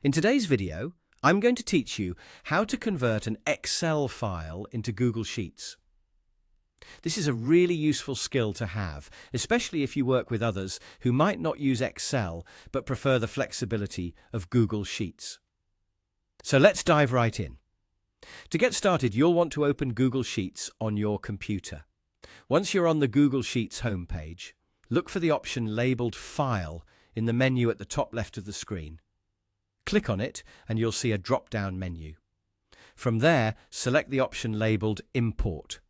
In today's video, I'm going to teach you how to convert an Excel file into Google Sheets. This is a really useful skill to have, especially if you work with others who might not use Excel but prefer the flexibility of Google Sheets. So let's dive right in. To get started, you'll want to open Google Sheets on your computer. Once you're on the Google Sheets homepage, look for the option labeled File in the menu at the top left of the screen. Click on it and you'll see a drop-down menu. From there, select the option labeled Import.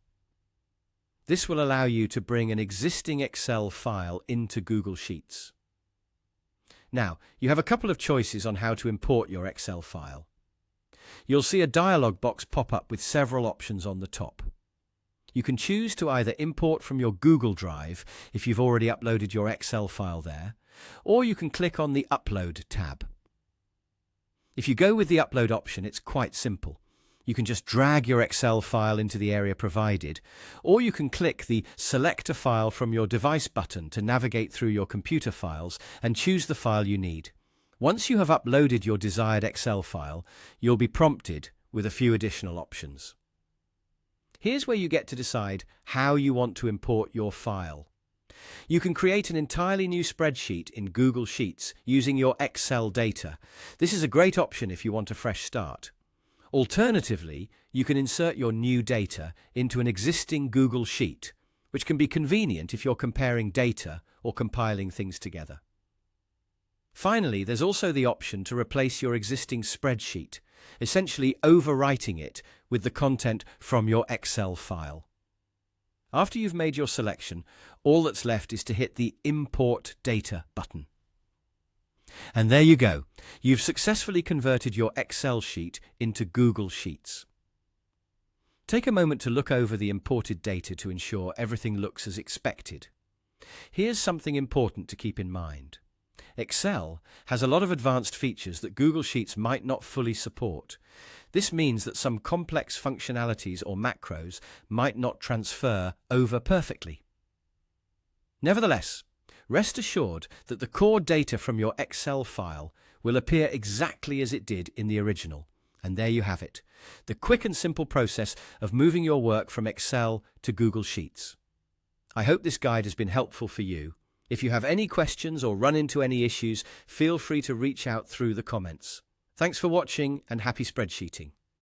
This will allow you to bring an existing Excel file into Google Sheets. Now, you have a couple of choices on how to import your Excel file. You'll see a dialog box pop up with several options on the top. You can choose to either import from your Google Drive if you've already uploaded your Excel file there, or you can click on the Upload tab. If you go with the upload option, it's quite simple. You can just drag your Excel file into the area provided, or you can click the Select a File from your device button to navigate through your computer files and choose the file you need. Once you have uploaded your desired Excel file, you'll be prompted with a few additional options. Here's where you get to decide how you want to import your file. You can create an entirely new spreadsheet in Google Sheets using your Excel data. This is a great option if you want a fresh start. Alternatively, you can insert your new data into an existing Google Sheet, which can be convenient if you're comparing data or compiling things together. Finally, there's also the option to replace your existing spreadsheet, essentially overwriting it with the content from your Excel file. After you've made your selection, all that's left is to hit the Import Data button. And there you go. You've successfully converted your Excel sheet into Google Sheets. Take a moment to look over the imported data to ensure everything looks as expected. Here's something important to keep in mind. Excel has a lot of advanced features that Google Sheets might not fully support. This means that some complex functionalities or macros might not transfer over perfectly. Nevertheless, rest assured that the core data from your Excel file will appear exactly as it did in the original. And there you have it, the quick and simple process of moving your work from Excel to Google Sheets. I hope this guide has been helpful for you. If you have any questions or run into any issues, feel free to reach out through the comments. Thanks for watching and happy spreadsheeting.